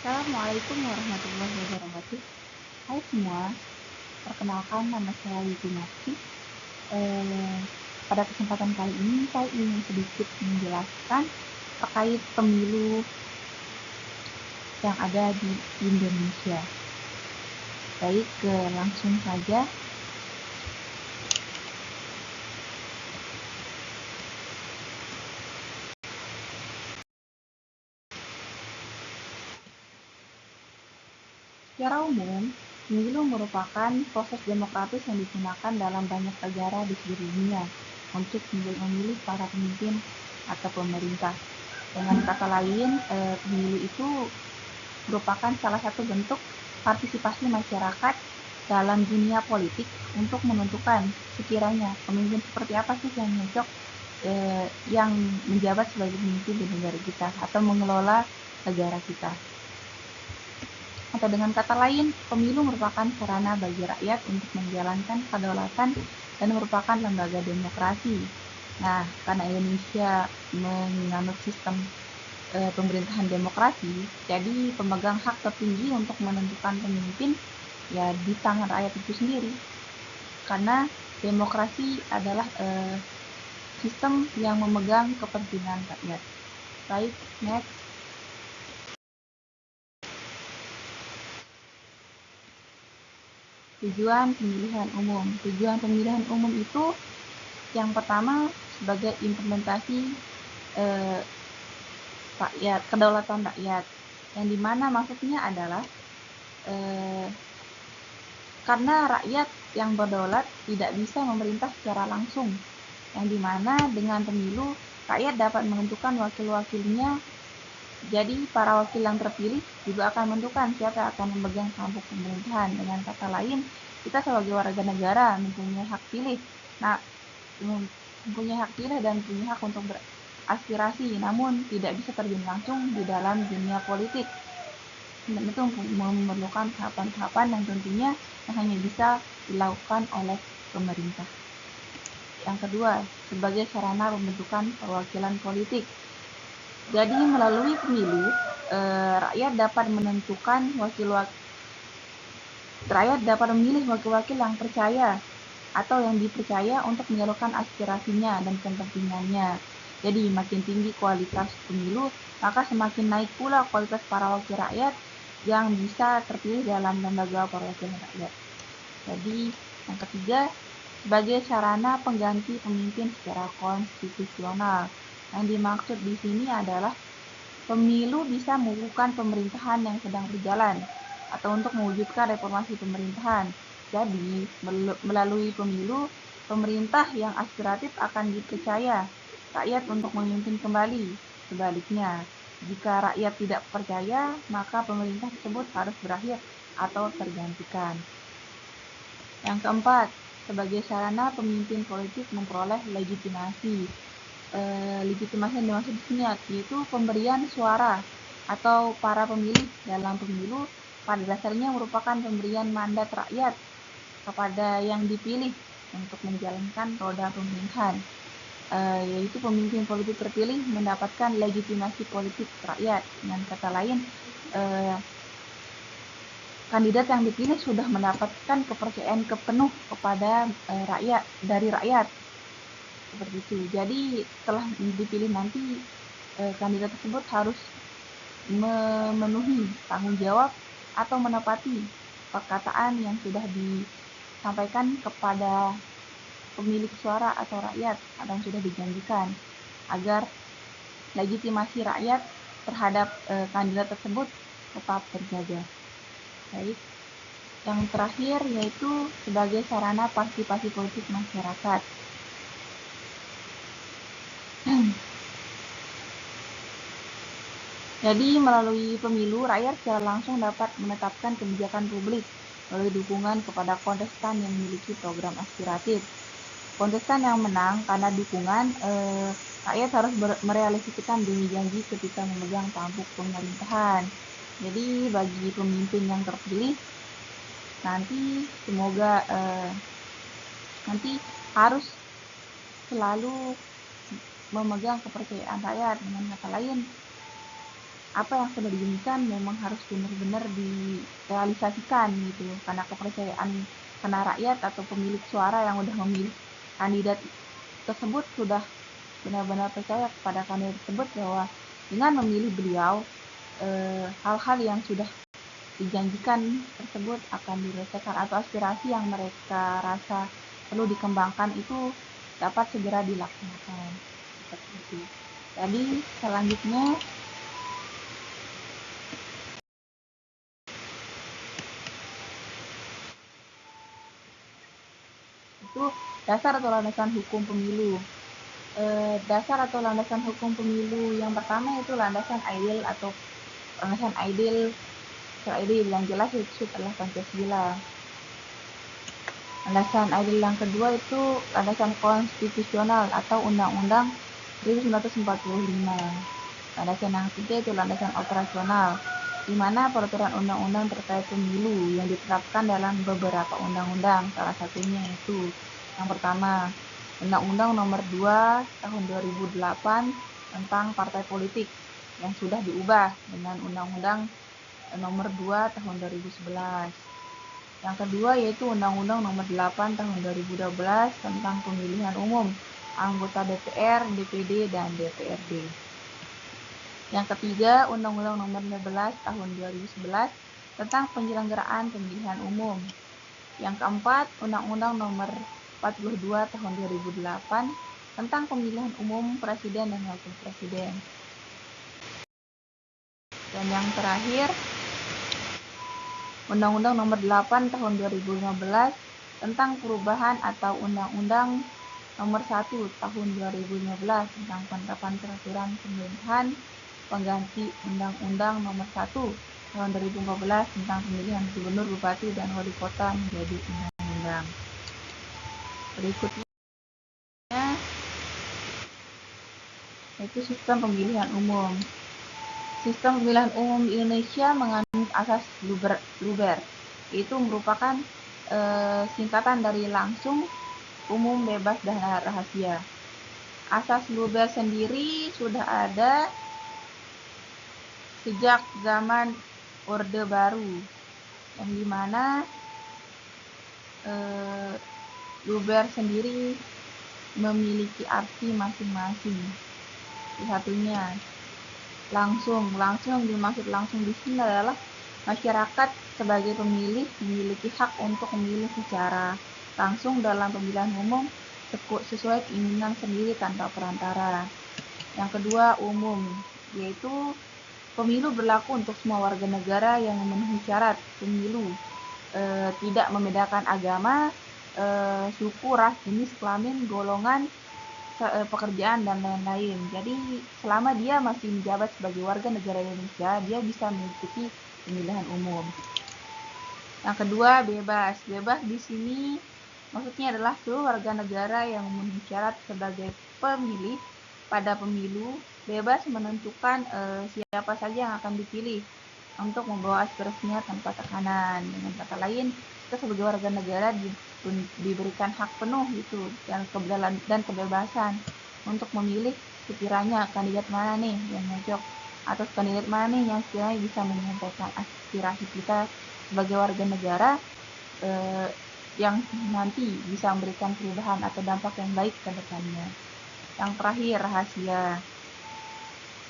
Assalamualaikum warahmatullahi wabarakatuh. Hai semua, perkenalkan nama saya Wiku Nafsi. Pada kesempatan kali ini saya ingin sedikit menjelaskan terkait pemilu yang ada di Indonesia. Baik, langsung saja. Secara umum, pemilu merupakan proses demokratis yang digunakan dalam banyak negara di seluruh dunia untuk memilih para pemimpin atau pemerintah. Dengan kata lain, pemilu itu merupakan salah satu bentuk partisipasi masyarakat dalam dunia politik untuk menentukan sekiranya pemimpin seperti apa sih yang cocok yang menjabat sebagai pemimpin di negara kita atau mengelola negara kita. Atau dengan kata lain, pemilu merupakan sarana bagi rakyat untuk menjalankan kedaulatan dan merupakan lembaga demokrasi. Nah, karena Indonesia menganut sistem pemerintahan demokrasi, jadi pemegang hak tertinggi untuk menentukan pemimpin ya di tangan rakyat itu sendiri. Karena demokrasi adalah sistem yang memegang kepentingan rakyat. Baik, next. Tujuan pemilihan umum. Tujuan pemilihan umum itu yang pertama sebagai implementasi rakyat, kedaulatan rakyat, yang dimana maksudnya adalah karena rakyat yang berdaulat tidak bisa memerintah secara langsung, yang dimana dengan pemilu rakyat dapat menentukan wakil-wakilnya. Jadi para wakil yang terpilih juga akan menentukan siapa yang akan memegang tampuk pemerintahan. Dengan kata lain, kita sebagai warga negara mempunyai hak pilih. Nah, mempunyai hak pilih dan punya hak untuk beraspirasi, namun tidak bisa terjun langsung di dalam dunia politik. Dan itu memerlukan tahapan-tahapan yang tentunya hanya bisa dilakukan oleh pemerintah. Yang kedua, sebagai sarana pembentukan perwakilan politik. Jadi melalui pemilu, rakyat dapat menentukan rakyat dapat memilih wakil-wakil yang percaya atau yang dipercaya untuk menyalurkan aspirasinya dan kepentingannya. Jadi makin tinggi kualitas pemilu, maka semakin naik pula kualitas para wakil rakyat yang bisa terpilih dalam lembaga perwakilan rakyat. Jadi yang ketiga, sebagai sarana pengganti pemimpin secara konstitusional. Yang dimaksud di sini adalah pemilu bisa mengukuhkan pemerintahan yang sedang berjalan atau untuk mewujudkan reformasi pemerintahan. Jadi, melalui pemilu, pemerintah yang aspiratif akan dipercaya rakyat untuk memimpin kembali. Sebaliknya, jika rakyat tidak percaya, maka pemerintah tersebut harus berakhir atau tergantikan. Yang keempat, sebagai sarana pemimpin politik memperoleh legitimasi. Legitimasi yang dimaksud di sini yaitu pemberian suara atau para pemilih dalam pemilu pada dasarnya merupakan pemberian mandat rakyat kepada yang dipilih untuk menjalankan roda pemerintahan, yaitu pemimpin politik terpilih mendapatkan legitimasi politik rakyat. Dengan kata lain, kandidat yang dipilih sudah mendapatkan kepercayaan penuh kepada rakyat dari rakyat, seperti itu. Jadi setelah dipilih nanti kandidat tersebut harus memenuhi tanggung jawab atau menepati perkataan yang sudah disampaikan kepada pemilik suara atau rakyat atau yang sudah dijanjikan, agar legitimasi rakyat terhadap kandidat tersebut tetap terjaga. Baik. Yang terakhir yaitu sebagai sarana partisipasi politik masyarakat. Jadi melalui pemilu, rakyat secara langsung dapat menetapkan kebijakan publik melalui dukungan kepada kontestan yang memiliki program aspiratif. Kontestan yang menang karena dukungan, rakyat harus merealisasikan janji ketika memegang tampuk pemerintahan. Jadi bagi pemimpin yang terpilih, nanti semoga nanti harus selalu memegang kepercayaan rakyat. Dengan kata lain, apa yang sudah dijanjikan memang harus benar-benar direalisasikan gitu, karena kepercayaan karena rakyat atau pemilik suara yang udah memilih kandidat tersebut sudah benar-benar percaya kepada kandidat tersebut bahwa dengan memilih beliau hal-hal yang sudah dijanjikan tersebut akan diselesaikan atau aspirasi yang mereka rasa perlu dikembangkan itu dapat segera dilaksanakan seperti itu. Jadi selanjutnya itu dasar atau landasan hukum pemilu. Dasar atau landasan hukum pemilu yang pertama itu landasan ideal atau landasan ideal yang jelas itu adalah Pancasila. Landasan ideal yang kedua itu landasan konstitusional atau Undang-Undang 1945. Landasan yang ketiga itu landasan operasional, di mana peraturan undang-undang terkait pemilu yang ditetapkan dalam beberapa undang-undang. Salah satunya itu yang pertama, Undang-Undang Nomor 2 Tahun 2008 tentang partai politik yang sudah diubah dengan Undang-Undang Nomor 2 Tahun 2011. Yang kedua yaitu Undang-Undang Nomor 8 Tahun 2012 tentang pemilihan umum anggota DPR, DPD, dan DPRD. Yang ketiga, Undang-Undang Nomor 15 Tahun 2011 tentang penyelenggaraan pemilihan umum. Yang keempat, Undang-Undang Nomor 42 Tahun 2008 tentang pemilihan umum presiden dan wakil presiden. Dan yang terakhir, Undang-Undang Nomor 8 Tahun 2015 tentang perubahan atau Undang-Undang Nomor 1 Tahun 2015 tentang penerapan peraturan pemerintahan pengganti Undang-Undang Nomor 1 Tahun 2014 tentang pemilihan gubernur, bupati, dan wali kota menjadi undang-undang. Berikutnya yaitu sistem pemilihan umum. Sistem pemilihan umum di Indonesia mengandung asas Luber, yaitu merupakan singkatan dari langsung, umum, bebas, dan rahasia. Asas Luber sendiri sudah ada sejak zaman Orde Baru, yang dimana Luber sendiri memiliki arti masing-masing. Satunya langsung yang dimaksud langsung di sini adalah masyarakat sebagai pemilih memiliki hak untuk memilih secara langsung dalam pemilihan umum sesuai keinginan sendiri tanpa perantara. Yang kedua, umum, yaitu pemilu berlaku untuk semua warga negara yang memenuhi syarat pemilu, tidak membedakan agama, suku, ras, jenis kelamin, golongan, pekerjaan, dan lain-lain. Jadi selama dia masih menjabat sebagai warga negara Indonesia, dia bisa mengikuti pemilihan umum. Yang kedua, bebas. Bebas di sini maksudnya adalah seluruh warga negara yang memenuhi syarat sebagai pemilih pada pemilu bebas menentukan siapa saja yang akan dipilih untuk membawa aspirasinya tanpa tekanan. Dengan kata lain, kita sebagai warga negara diberikan hak penuh itu dan kebebasan untuk memilih sekiranya kandidat mana nih yang cocok atau kandidat mana nih yang sekiranya bisa menyampaikan aspirasi kita sebagai warga negara yang nanti bisa memberikan perubahan atau dampak yang baik ke depannya. Yang terakhir, rahasia.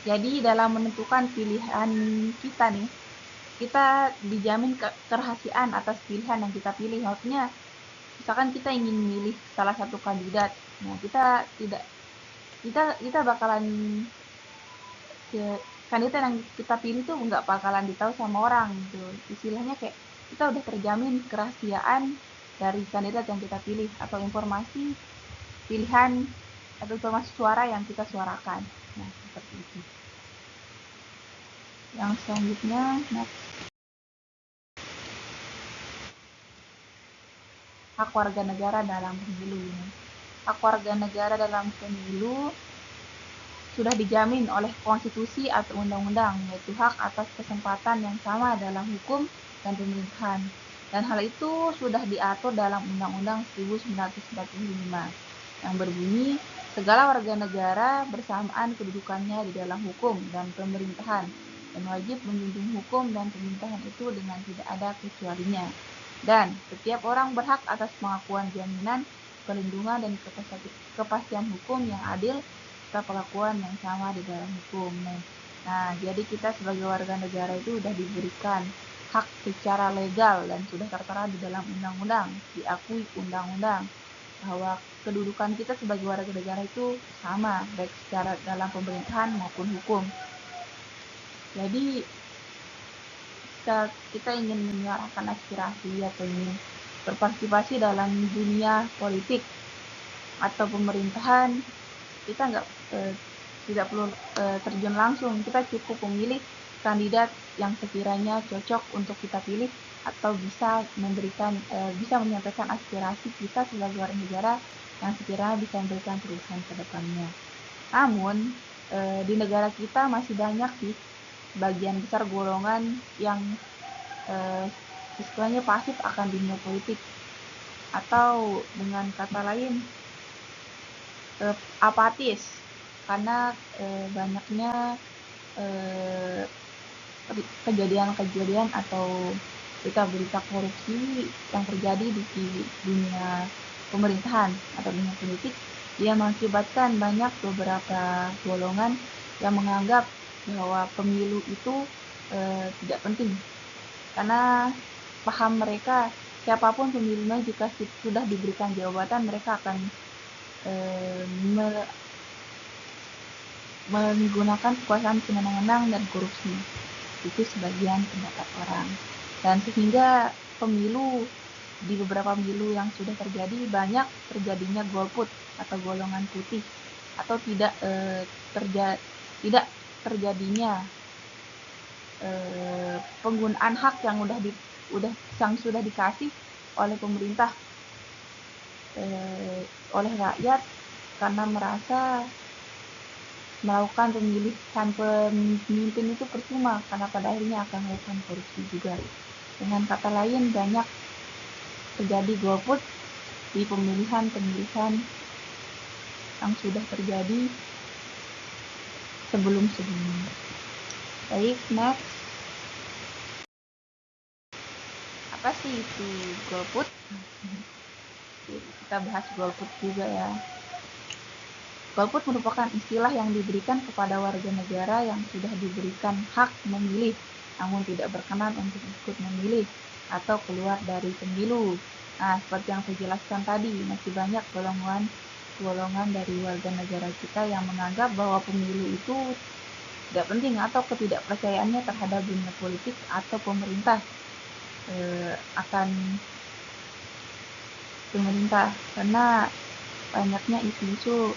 Jadi dalam menentukan pilihan kita nih, kita dijamin kerahasiaan atas pilihan yang kita pilih. Maksudnya, misalkan kita ingin memilih salah satu kandidat, nah kita bakalan kandidat yang kita pilih tuh nggak bakalan ditahu sama orang gitu. Istilahnya kayak kita udah terjamin kerahasiaan dari kandidat yang kita pilih atau informasi pilihan atau informasi suara yang kita suarakan. Nah, seperti itu. Yang selanjutnya, hak warga negara dalam pemilu. Hak warga negara dalam pemilu sudah dijamin oleh konstitusi atau undang-undang, yaitu hak atas kesempatan yang sama dalam hukum dan pemerintahan. Dan hal itu sudah diatur dalam Undang-Undang 1945 yang berbunyi segala warga negara bersamaan kedudukannya di dalam hukum dan pemerintahan dan wajib menjunjung hukum dan pemerintahan itu dengan tidak ada kecualinya. Dan setiap orang berhak atas pengakuan, jaminan, perlindungan, dan kepastian hukum yang adil serta perlakuan yang sama di dalam hukum. Nah, jadi kita sebagai warga negara itu sudah diberikan hak secara legal dan sudah tertera di dalam undang-undang, diakui undang-undang, bahwa kedudukan kita sebagai warga negara itu sama, baik secara dalam pemerintahan maupun hukum. Jadi kita ingin menyuarakan aspirasi atau ingin berpartisipasi dalam dunia politik atau pemerintahan, kita tidak perlu terjun langsung. Kita cukup memilih kandidat yang sekiranya cocok untuk kita pilih atau bisa menyampaikan aspirasi kita sebagai warga negara yang sekiranya bisa memberikan perubahan ke depannya. Namun di negara kita masih banyak sih bagian besar golongan yang istilahnya pasif akan dunia politik, atau dengan kata lain apatis, karena banyaknya kejadian-kejadian atau berita-berita korupsi yang terjadi di dunia pemerintahan atau dunia politik, dia mengakibatkan banyak beberapa golongan yang menganggap bahwa pemilu itu tidak penting, karena paham mereka siapapun pemilihnya, jika sudah diberikan jabatan mereka akan menggunakan kekuasaan semena-mena dan korupsi. Itu sebagian pendapat orang. Dan sehingga pemilu, di beberapa pemilu yang sudah terjadi, banyak terjadinya golput atau golongan putih, atau tidak terjadinya penggunaan hak yang sudah dikasih oleh pemerintah oleh rakyat, karena merasa melakukan pemilihan pemimpin itu percuma, karena pada akhirnya akan melakukan korupsi juga. Dengan kata lain, banyak terjadi golput di pemilihan yang sudah terjadi sebelum-sebelumnya. Baik, next. Apa sih itu golput? Kita bahas golput juga ya. Golput merupakan istilah yang diberikan kepada warga negara yang sudah diberikan hak memilih, namun tidak berkenan untuk ikut memilih atau keluar dari pemilu. Nah, seperti yang saya jelaskan tadi, masih banyak golongan dari warga negara kita yang menganggap bahwa pemilu itu tidak penting, atau ketidakpercayaannya terhadap dunia politik atau pemerintah akan pemerintah, karena banyaknya isu-isu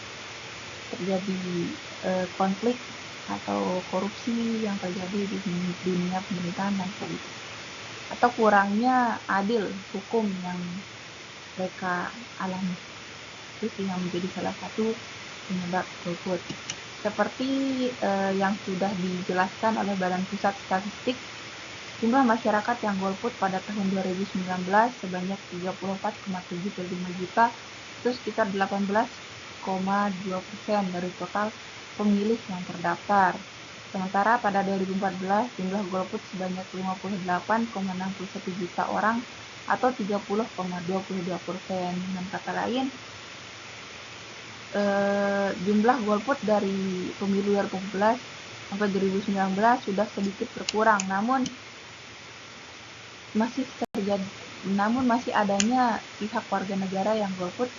terjadi konflik atau korupsi yang terjadi di dunia pemerintahan dan politik, atau kurangnya adil hukum yang mereka alami. Itu yang menjadi salah satu penyebab golput. Seperti yang sudah dijelaskan oleh Badan Pusat Statistik, jumlah masyarakat yang golput pada tahun 2019 sebanyak 34,75 juta, itu sekitar 18,2% dari total pemilih yang terdaftar. Sementara pada 2014 jumlah golput sebanyak 58,61 juta orang atau 30,22%. Dengan kata lain, jumlah golput dari pemilu 2014 sampai 2019 sudah sedikit berkurang, namun masih adanya pihak warga negara yang golput.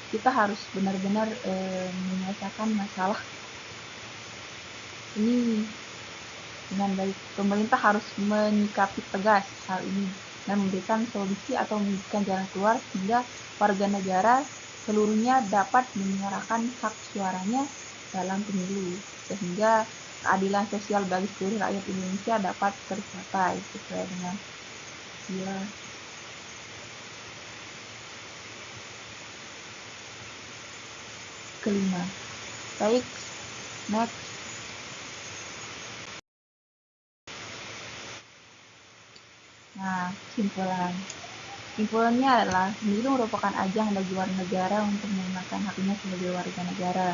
Kita harus benar-benar menyelesaikan masalah ini dengan baik. Pemerintah harus menyikapi tegas hal ini dan memberikan solusi atau memberikan jalan keluar sehingga warga negara seluruhnya dapat menyuarakan hak suaranya dalam pemilu, sehingga keadilan sosial bagi seluruh rakyat Indonesia dapat tercapai sesuai dengan kelima. Baik, next. Nah, simpulannya adalah pemilu merupakan ajang bagi warga negara untuk menggunakan haknya sebagai warga negara.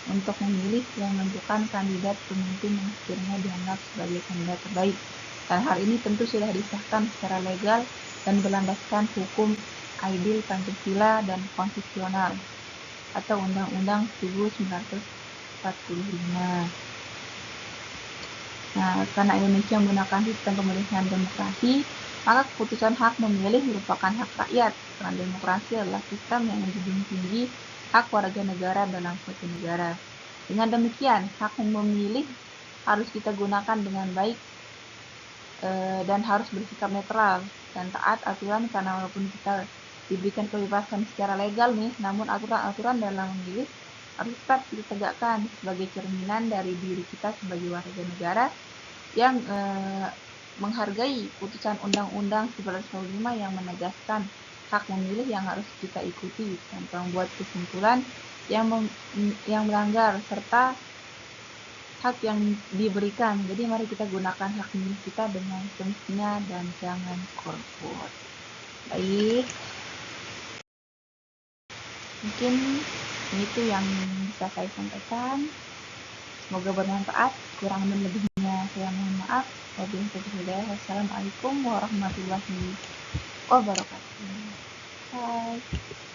untuk memilih yang menentukan kandidat pemimpin yang sekiranya dianggap sebagai kandidat terbaik. Dan hal ini tentu sudah disahkan secara legal dan berlandaskan hukum adil Pancasila dan konstitusional atau Undang-Undang 1945. Nah, karena Indonesia menggunakan sistem pemilihan demokrasi, maka keputusan hak memilih merupakan hak rakyat. Karena demokrasi adalah sistem yang menjunjung tinggi hak warga negara dalam suatu negara. Dengan demikian, hak memilih harus kita gunakan dengan baik dan harus bersikap netral dan taat aturan, karena walaupun kita diberikan kebebasan secara legal nih, namun aturan-aturan dalam memilih harus tetap ditegakkan sebagai cerminan dari diri kita sebagai warga negara yang menghargai putusan Undang-Undang 1945 yang menegaskan hak memilih yang harus kita ikuti tanpa membuat kesimpulan yang melanggar serta hak yang diberikan. Jadi mari kita gunakan hak memilih kita dengan semestinya dan jangan golput. Baik, mungkin itu yang bisa saya sampaikan. Semoga bermanfaat. Kurang dan lebihnya saya mohon maaf. Wassalamualaikum warahmatullahi wabarakatuh. Bye.